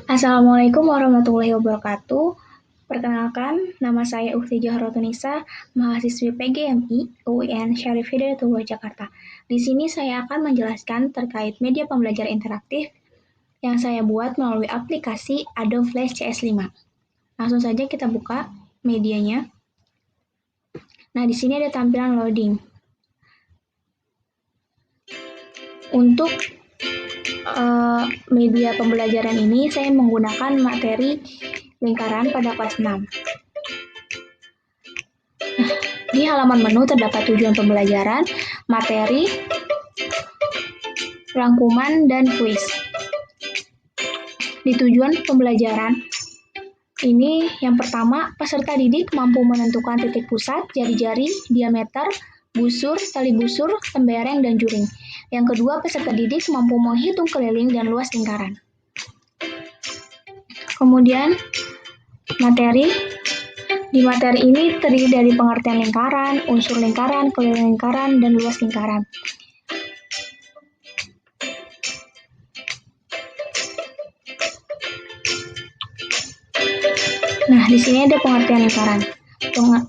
Assalamualaikum warahmatullahi wabarakatuh. Perkenalkan, nama saya Ukti Johrotunisa, mahasiswi PGMI UIN Syarif Hidayatullah Jakarta. Di sini saya akan menjelaskan terkait media pembelajaran interaktif yang saya buat melalui aplikasi Adobe Flash CS5. Langsung saja kita buka medianya. Nah, di sini ada tampilan loading. Untuk media pembelajaran ini saya menggunakan materi lingkaran pada kelas 6. Di halaman menu terdapat tujuan pembelajaran, materi, rangkuman, dan kuis. Di tujuan pembelajaran ini yang pertama, peserta didik mampu menentukan titik pusat, jari-jari, diameter, busur, tali busur, tembereng, dan juring. Yang kedua, peserta didik mampu menghitung keliling dan luas lingkaran. Kemudian, materi. Di materi ini terdiri dari pengertian lingkaran, unsur lingkaran, keliling lingkaran, dan luas lingkaran. Nah, di sini ada pengertian lingkaran.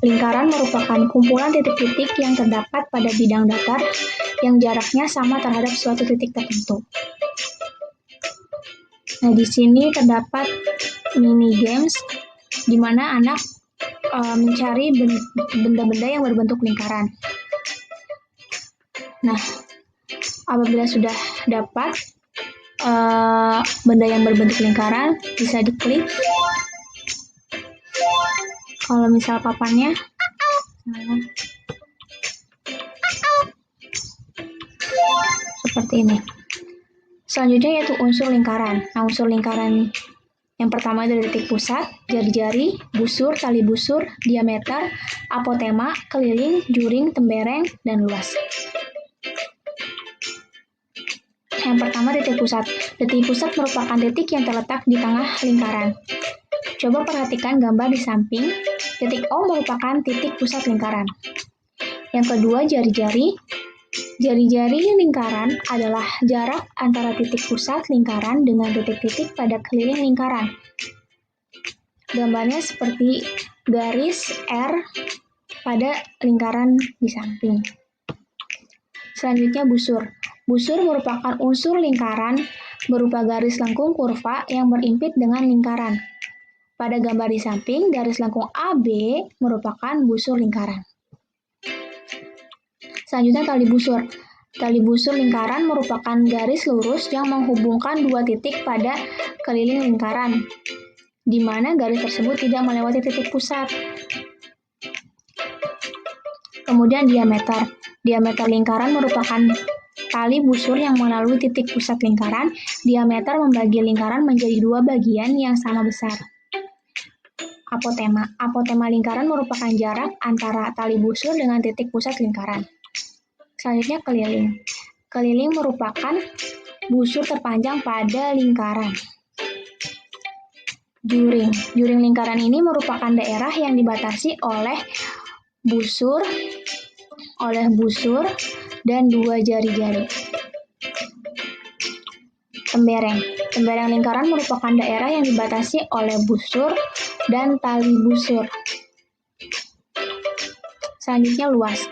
Lingkaran merupakan kumpulan titik-titik yang terdapat pada bidang datar yang jaraknya sama terhadap suatu titik tertentu. Nah, di sini terdapat mini games di mana anak mencari benda-benda yang berbentuk lingkaran. Nah, apabila sudah dapat benda yang berbentuk lingkaran, bisa diklik. Kalau misal papannya, seperti ini. Selanjutnya yaitu unsur lingkaran. Nah, unsur lingkaran yang pertama dari titik pusat, jari-jari, busur, tali busur, diameter, apotema, keliling, juring, tembereng, dan luas. Yang pertama titik pusat. Titik pusat merupakan titik yang terletak di tengah lingkaran. Coba perhatikan gambar di samping. Titik O merupakan titik pusat lingkaran. Yang kedua, jari-jari. Jari-jari lingkaran adalah jarak antara titik pusat lingkaran dengan titik-titik pada keliling lingkaran. Gambarnya seperti garis R pada lingkaran di samping. Selanjutnya busur. Busur merupakan unsur lingkaran berupa garis lengkung kurva yang berimpit dengan lingkaran. Pada gambar di samping, garis lengkung AB merupakan busur lingkaran. Selanjutnya tali busur. Tali busur lingkaran merupakan garis lurus yang menghubungkan dua titik pada keliling lingkaran, di mana garis tersebut tidak melewati titik pusat. Kemudian diameter. Diameter lingkaran merupakan tali busur yang melalui titik pusat lingkaran. Diameter membagi lingkaran menjadi dua bagian yang sama besar. Apotema. Apotema lingkaran merupakan jarak antara tali busur dengan titik pusat lingkaran. Selanjutnya keliling. Keliling merupakan busur terpanjang pada lingkaran. Juring. Juring lingkaran ini merupakan daerah yang dibatasi oleh busur dan dua jari-jari. Tembereng. Tembereng lingkaran merupakan daerah yang dibatasi oleh busur dan tali busur. Selanjutnya luas.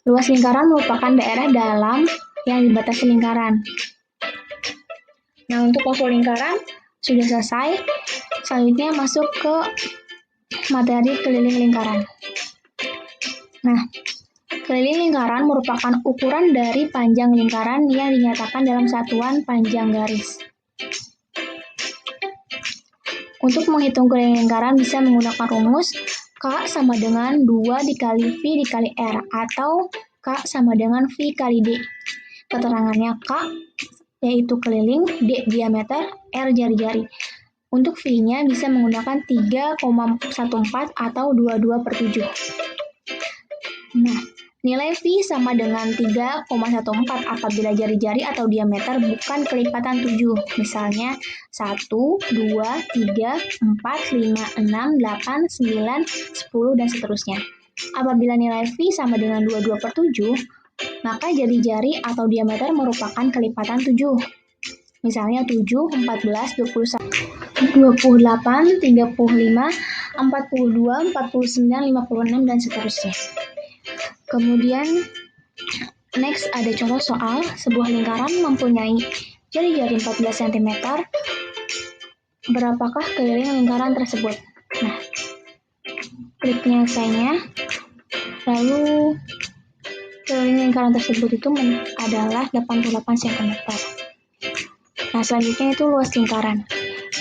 Luas lingkaran merupakan daerah dalam yang dibatasi lingkaran. Nah, untuk unsur lingkaran sudah selesai. Selanjutnya masuk ke materi keliling lingkaran. Nah, keliling lingkaran merupakan ukuran dari panjang lingkaran yang dinyatakan dalam satuan panjang garis. Untuk menghitung keliling lingkaran bisa menggunakan rumus K sama dengan 2 dikali V dikali R atau K sama dengan V kali D. Keterangannya K yaitu keliling, D diameter, R jari-jari. Untuk V-nya bisa menggunakan 3,14 atau 22/7. Nah, nilai V sama dengan 3,14 apabila jari-jari atau diameter bukan kelipatan 7. Misalnya 1, 2, 3, 4, 5, 6, 8, 9, 10, dan seterusnya. Apabila nilai V sama dengan 22/7, maka jari-jari atau diameter merupakan kelipatan 7. Misalnya 7, 14, 21, 28, 35, 42, 49, 56, dan seterusnya. Kemudian, next ada contoh soal sebuah lingkaran mempunyai jari-jari 14 cm. Berapakah keliling lingkaran tersebut? Nah, klik penyelesaiannya. Lalu, keliling lingkaran tersebut itu adalah 88 cm. Nah, selanjutnya itu luas lingkaran.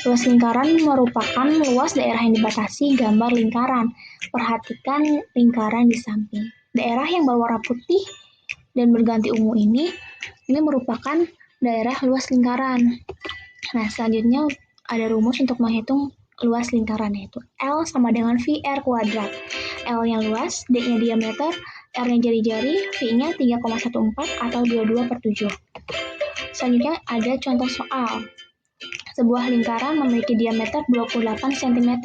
Luas lingkaran merupakan luas daerah yang dibatasi gambar lingkaran. Perhatikan lingkaran di samping. Daerah yang berwarna putih dan berganti ungu ini merupakan daerah luas lingkaran. Nah, selanjutnya ada rumus untuk menghitung luas lingkaran, yaitu L sama dengan VR kuadrat. L-nya luas, D-nya diameter, R-nya jari-jari, V-nya 3,14 atau 22/7. Selanjutnya ada contoh soal. Sebuah lingkaran memiliki diameter 28 cm.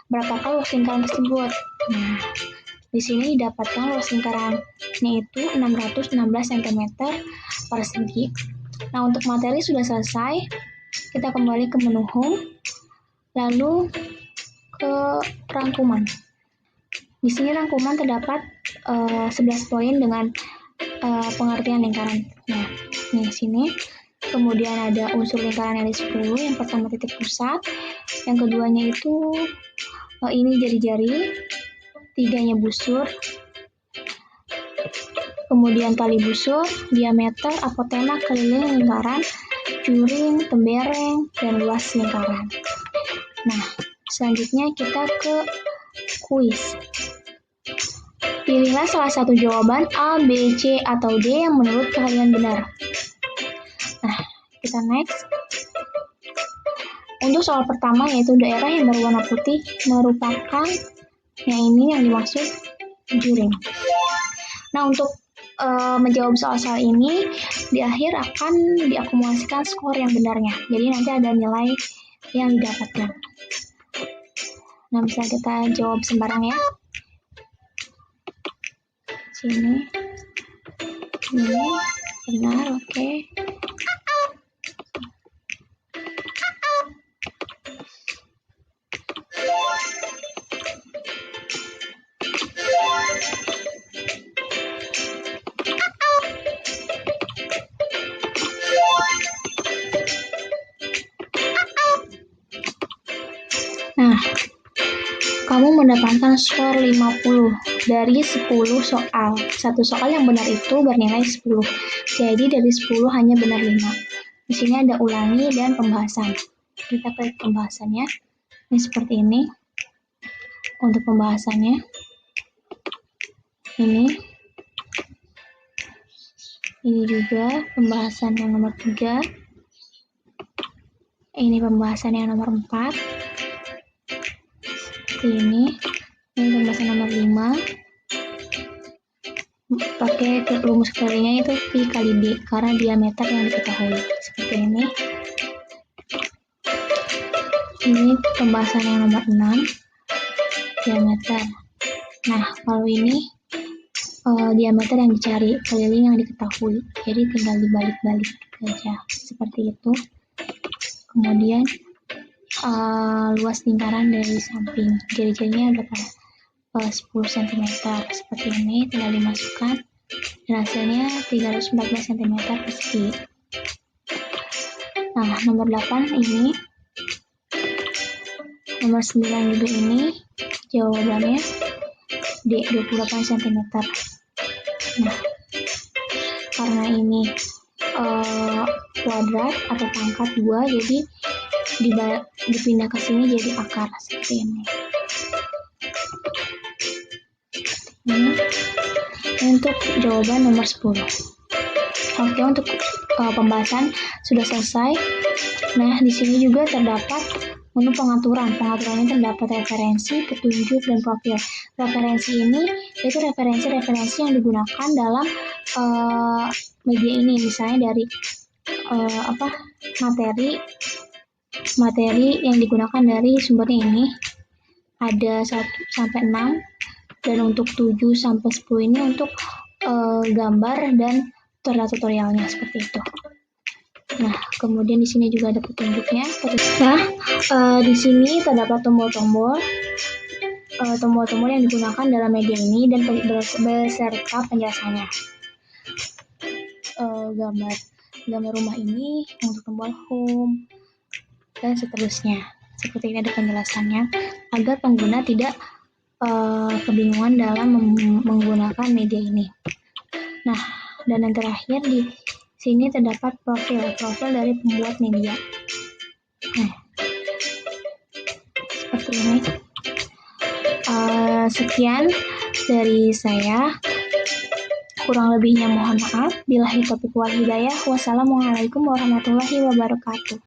Berapakah luas lingkaran tersebut? Nah, di sini didapatkan luas lingkarannya itu 616 cm persegi. Nah, untuk materi sudah selesai. Kita kembali ke menu home, lalu ke rangkuman. Di sini rangkuman terdapat 11 poin dengan pengertian lingkaran. Nah, di sini kemudian ada unsur lingkaran ada 10. Yang pertama titik pusat, yang keduanya itu ini jari-jari, tiganya busur, kemudian tali busur, diameter, apotema, keliling lingkaran, juring, tembereng, dan luas lingkaran. Nah, selanjutnya kita ke kuis. Pilihlah salah satu jawaban A, B, C, atau D yang menurut kalian benar. Nah, kita next. Untuk soal pertama yaitu daerah yang berwarna putih merupakan yang dimaksud juring. Nah, untuk menjawab soal-soal ini di akhir akan diakumulasikan skor yang benarnya. Jadi nanti ada nilai yang didapatkan. Nah, bisa kita jawab sembarang ya. Sini. Ini benar, oke. Nah, kamu mendapatkan skor 50 dari 10 soal. Satu soal yang benar itu bernilai 10. Jadi dari 10 hanya benar 5. Di sini ada ulangi dan pembahasan. Kita klik pembahasannya. Ini seperti ini. Untuk pembahasannya. Ini juga pembahasan yang nomor 3. Ini pembahasan yang nomor 4. Ini pembahasan nomor 5. Pakai rumus kelilingnya itu V kali D karena diameter yang diketahui. Seperti ini. Ini pembahasan yang nomor 6. Diameter. Nah, kalau ini diameter yang dicari, keliling yang diketahui. Jadi tinggal dibalik-balik saja. Seperti itu. Kemudian luas lingkaran dari samping, jari-jarinya ada 10 cm seperti ini, tinggal dimasukkan dan hasilnya 314 cm persegi. Nah, nomor 8 ini, nomor 9 juga ini jawabannya D 28 cm. Nah, karena ini kuadrat atau pangkat 2, jadi dipindah ke sini jadi akar seperti ini. Untuk jawaban nomor 10. Oke, untuk pembahasan sudah selesai. Nah, di sini juga terdapat menu pengaturan. Pengaturan ini terdapat referensi, petunjuk, dan profil. Referensi ini yaitu referensi-referensi yang digunakan dalam media ini, misalnya dari materi yang digunakan dari sumbernya ini ada 1 sampai 6, dan untuk 7 sampai 10 ini untuk gambar dan tutorialnya seperti itu. Nah, kemudian di sini juga ada petunjuknya. Nah, di sini terdapat tombol-tombol yang digunakan dalam media ini dan beserta penjelasannya. Gambar rumah ini untuk tombol home dan seterusnya. Seperti ini ada penjelasannya agar pengguna tidak kebingungan dalam menggunakan media ini. Nah, dan yang terakhir di sini terdapat profil dari pembuat media. Nah, seperti ini. Sekian dari saya. Kurang lebihnya mohon maaf. Billahi taufiq wal hidayah. Wassalamualaikum warahmatullahi wabarakatuh.